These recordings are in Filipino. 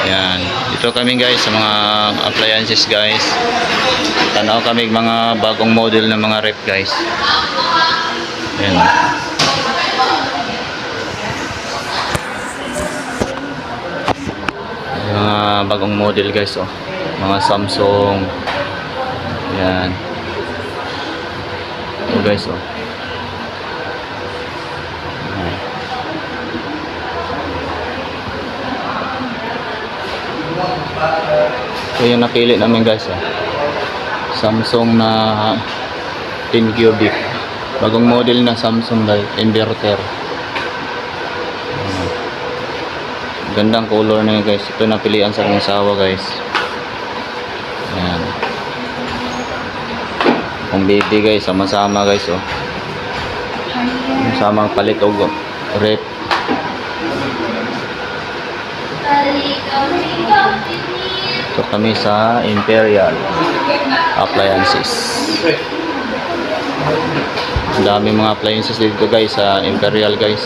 Yan. Dito kami guys sa mga appliances guys. Tanaw kami mga bagong model ng mga rep guys. Yan. Mga bagong model guys oh. Mga Samsung. Yan. Ito guys oh. Ito yung napili namin guys oh. Samsung na 10 cubic. Bagong model na Samsung light inverter. Gandang color na yun guys. Ito napilian sa aking asawa guys. Ayan. Kung baby guys, sama-sama guys oh. Sama palit o rep. Ito kami sa Imperial Appliances. Ang dami mga appliances dito guys sa Imperial guys.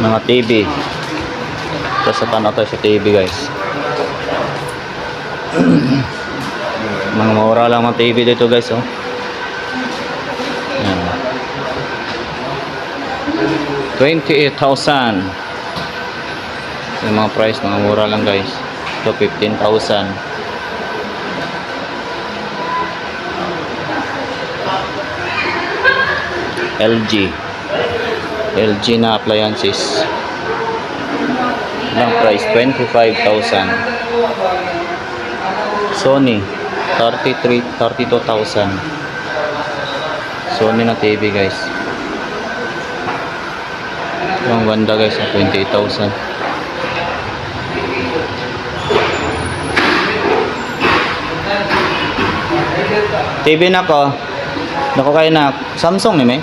Mga TV. Sa tanaw tayo sa TV guys. Mga mura lang mga TV dito guys oh. Yan. 28,000. Yung mga price mga mura lang guys. Ito 15,000. LG na appliances. Ilang price? 25,000. Sony 32,000. Sony na TV guys. Ang ganda guys, 28,000. TV na ko. Nako kayo na Samsung ni may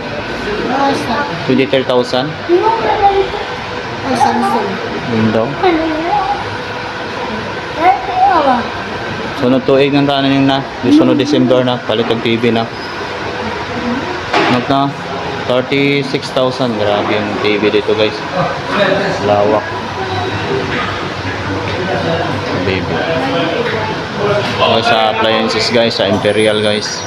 23,000. Samsung. Window. Sunod tuig ng tanan yung na. Sunod December na. Palit ang TV na. Not na. 36,000. Grabe yung TV dito guys. Lawak. Baby. Okay, sa appliances guys. Sa Imperial guys.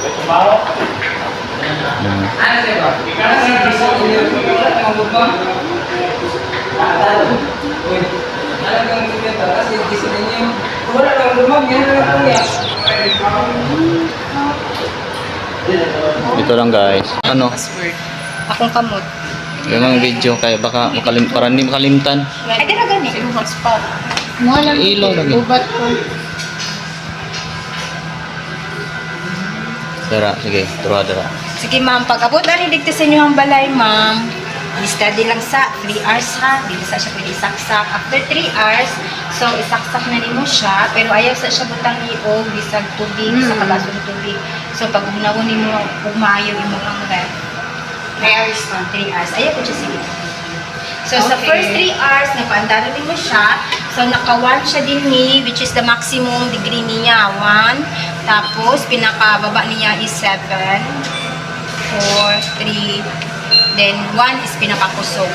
Ito lang guys. Ano? Akong kamot. Yung mga video kaya baka para hindi makalimtan. Ay, dira gani. Yung hotspot. Mga lang. Ilaw lagi. Ubat ko. Dara, sige, dara. Sige ma'am, pag-abot na rin dito sa inyo ang balay ma'am. I-study lang sa 3 hours ha. Dito sa siya pwede isaksak. After 3 hours, so isaksak na rin mo siya. Pero ayaw sa siya butang iog, bisag tubig, sa kabaso ng tubig. So pag ugnawon mo, umayaw mo ang ref. 3 hours pa. 3 hours. Ayaw ko siya sige. So sa first 3 hours, napaandaro din mo siya. So naka 1 siya din ni, which is the maximum degree niya, 1. Tapos pinakababa niya is 7. 4, 3, then 1 is pinakakusog.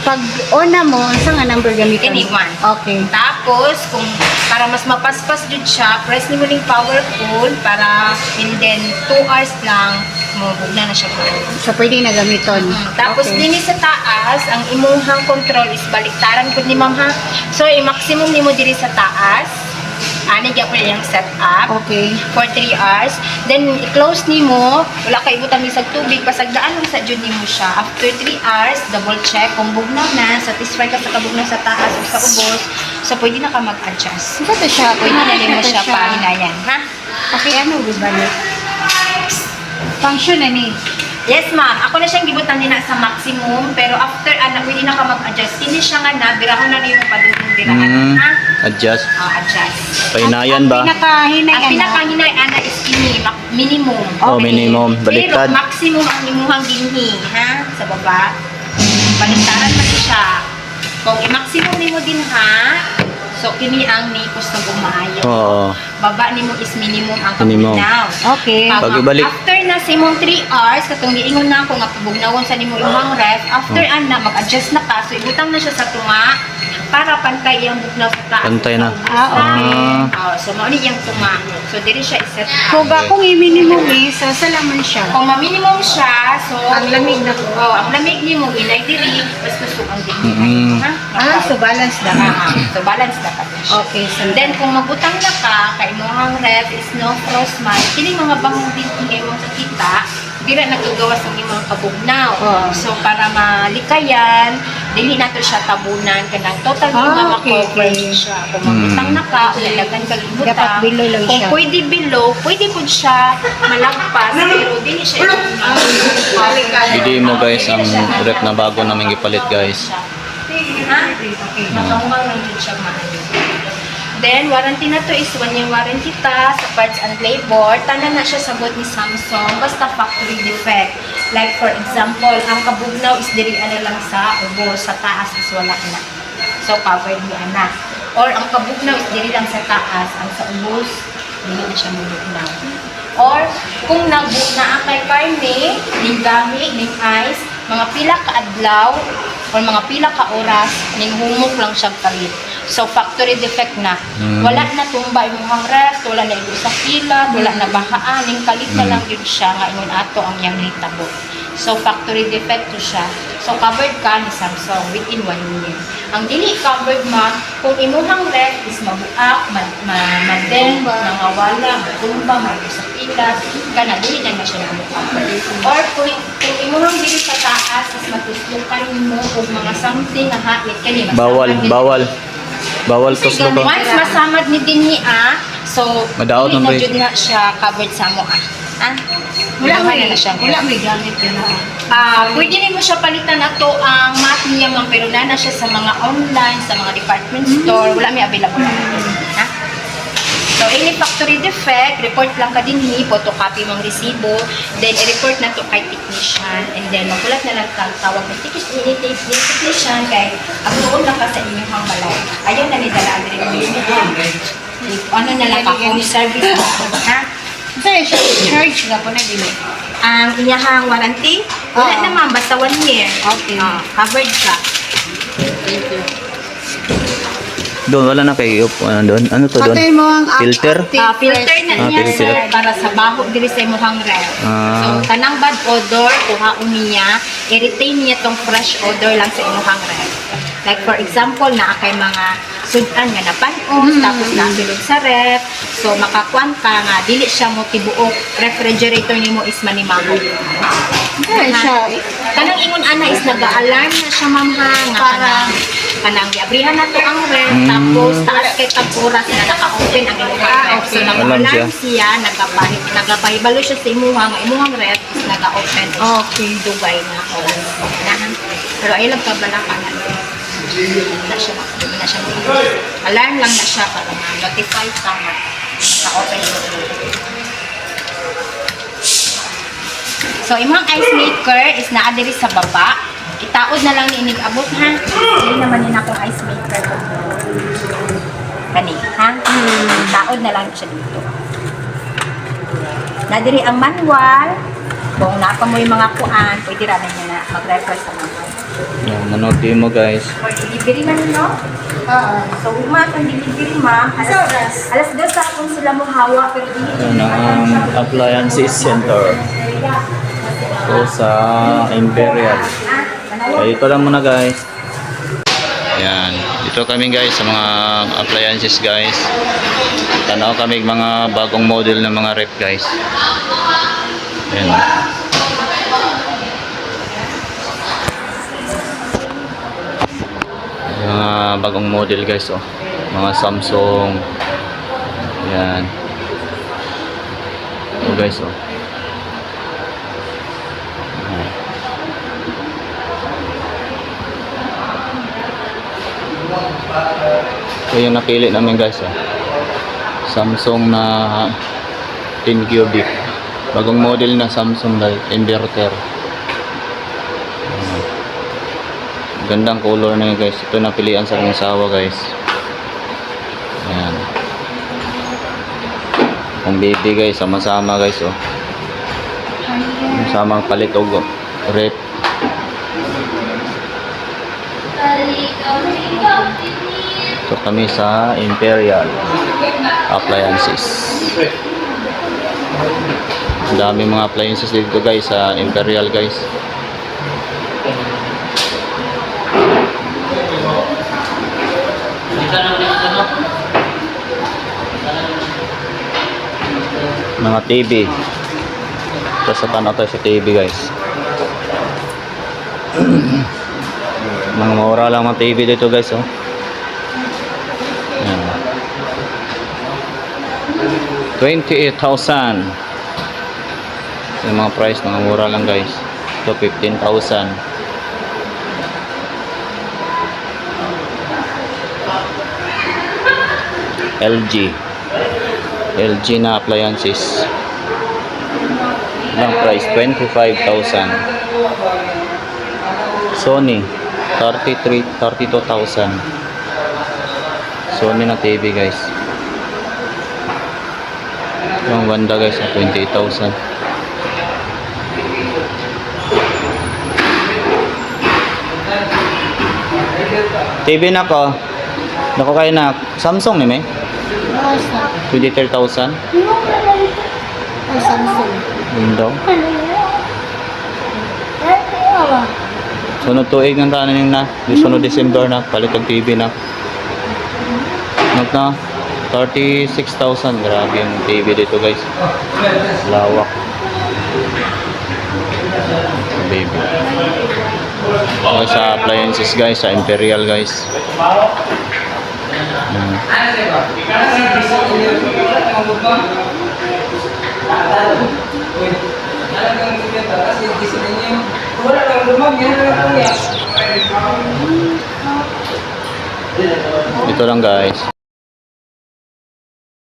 Pag una mo, saan nga number gamitin? Any 1. Okay. Tapos, kung para mas mapaspas dun siya, press ni mo yung power pull para and then 2 hours lang, mabugna na siya po. So, pwede na gamiton. Tapos, okay. din sa taas, ang imuhang control is baliktaran po ni ma'am ha. So, i-maximum ni mo diri sa taas. Ani gyapon yung setup. Okay. For 3 hours. Then, i-close ni mo. Wala ka ibutang isang tubig. Pasagdaan lang sa dyan ni mo siya. After 3 hours, double check. Kung bugnaw na, satisfy ka sa kabugnaw sa taas o sa ubos. So, pwede na ka mag-adjust. Ito to siya. Pwede na rin mo siya pahinayan. Ha? Okay, ano, bibalik? Function na ni. Yes, ma'am. Ako na siyang gibutan din na sa maximum. Pero after, pwede na ka mag-adjust. Hindi siya nga na. Birahon na rin yung padudong birahon. Ha? Adjust. Adjust. Pahinayan ba? Ang Pinakahinay, pinakahinay ana is minimum. Oh, minimum. Baliktad. Pero maximum ang imuhang dinhi, ha? Sa baba. Baliktaran man siya. Kung i-maximum nimo din ha, so So kini ang ni kustong maayo. Oo. Baba nimo is minimum ang Minimum. kabugnaw. Okay. Pag ibalik. After na sa imong 3 hours, katong giingon na ako nga pabugnawon sa nimo imong ref, after ana mag-adjust na ka, so ibutang na siya sa tunga para pantay iyang bugnaw sa taas. Pantay na. Ah, okay. So mao ni iyang tunga. So diri siya i-set Kung up. kung i-minimum sa salaman siya. Kung ma-minimum siya, so Ang lamig na po. ang lamig nimo inay diri, basta kusog ang dingding. Mm. Ha? So balance na. So balance na ka din siya. Okay, so And then kung magbutang na ka, kay imong ref is no frost man, kini mga bangong din kay imong sakita, dira nagagawa sa imong kabugnaw. Oo. So para malikayan, dili nato siya tabunan kanang total nga Okay, ma-cover okay. siya. Kung magbutang na ka, ulalagan ka Dapat ibutang. below lang Kung siya. pwede below, pwede po siya malagpas, pero dili siya Hindi mo guys ang rep na bago namin ipalit guys. Ha? Nakamukhang lang din siya maayo. Then, warranty na to is 1 year warranty ta sa parts and labor. Tanan na siya sagot ni Samsung, basta factory defect. Like for example, ang kabugnaw is diri ana lang sa ubo, sa taas is wala na. So, covered ni ana. Or ang kabugnaw is diri lang sa taas, ang sa ubos, dili na siya mabugnaw. Or, kung nagbugna ang kay karne, ning gahi, ning ice, mga pila ka adlaw, or mga pila ka oras, ning humok lang siya kalit. So, factory defect na. Wala na tumba imong ref, wala na ito sa pila, wala na bahaan, ning kalit na lang yun siya, nga ingon ato ang yang hitabo. So, factory defect to siya. So, covered ka ni Samsung within 1 year. Ang dili covered ma, kung imuhang ref is mabuak, mag-dent, nangawala, matumba, mag sa pila, kana, dili na siya na-cover. Or kung imuhang dili sa taas, is matuslukan mo o mga something na hait, kani Bawal tos ko. once masamad ni dinhi so Madaot dili man na ba jud na siya covered sa mo wala may na siya. may gamit yun. Pwede nimo siya palitan ato ang mat niya man pero na siya sa mga online, sa mga department store, wala may available ha. So any factory defect, report lang ka dinhi, photocopy mong resibo, then i-report na to kay technician, and then magulat na lang kang tawag ng technician kay agtuon na ka sa inyong balay. Ayaw na ni dala adre mo yun. Ano na lang ka home service ha? So, charge ka po na dili. Ang inyahang warranty, wala Oo. naman, basta 1 year. Okay. Covered ka. Doon wala na kayo doon. Ano to doon? Patay mo ang Filter? Filter na niya filter. sir, para sa baho diri sa imong ref. So, Ah. kanang bad odor, kuhaon niya, i-retain niya tong fresh odor lang sa imong ref. Like for example, na kay mga sudan nga napanos, tapos nasulod sa ref. So, makakuan ka nga, dili siya mo tibuok. Refrigerator nimo is manimago. Ay, siya. Kanang ingon ana is nag-alarm na siya ma'am ha, nga kanang giabrihan na to ang ref, tapos taas kay tag-oras na naka-open ang imong ref. So, Alarm nag-alarm siya, nagapahibalo siya sa imuha, nga imuhang ref is naka-open. Okay. Dugay na oras. Pero ay lang kabala ka na. Na siya, na siya. Alarm lang na siya para ma-notify ka nga naka-open yung So, imong ice maker is naa diri sa baba. Itaod na lang ni inig abot ha. Dili naman ni akong ice maker ko. Kani, ha? Itaod na lang siya dito. Na diri ang manual. Kung napa mo yung mga kuan, pwede ramen niya na mag-refer sa manual. Yan, nanood mo guys. For delivery man no? So, umat ang delivery ma. Alas 2 sa akong sila mo hawa pero dili Yan ang appliances center. So sa Imperial. So, ito lang muna guys. Yan. Dito kami guys sa mga appliances guys. Tanaw kami mga bagong model ng mga rep guys. Yan. Mga bagong model guys oh. Mga Samsung. Yan. Ito guys oh. So yung napili namin guys Samsung na 10 cubic. Bagong model na Samsung na inverter. Gandang color na yun guys. Ito napilian sa aking asawa guys. Pang baby guys, sama-sama guys oh. Sama palit og rep. Ito kami sa Imperial Appliances. Ang dami mga appliances dito guys sa Imperial guys. Mga TV. Sa tanaw tayo sa TV guys. Mga mura lang mga TV dito guys oh. Yan. 28,000. Yung mga price, mga mura lang guys. Ito 15,000. LG na appliances. Ang price 25,000. Sony 32,000. Sony na TV guys. Yung banda guys 28,000. TV na ko. Nako kayo na Samsung ni may Basta. 23,000. Ay, Samsung. Window. Ay, Sunod tuig ng tanan na. Sunod December na. Palit ang TV na. Na 36,000. Grabe yung TV dito guys. Lawak. Baby. Okay, sa appliances guys. Sa Imperial guys. Ito lang guys.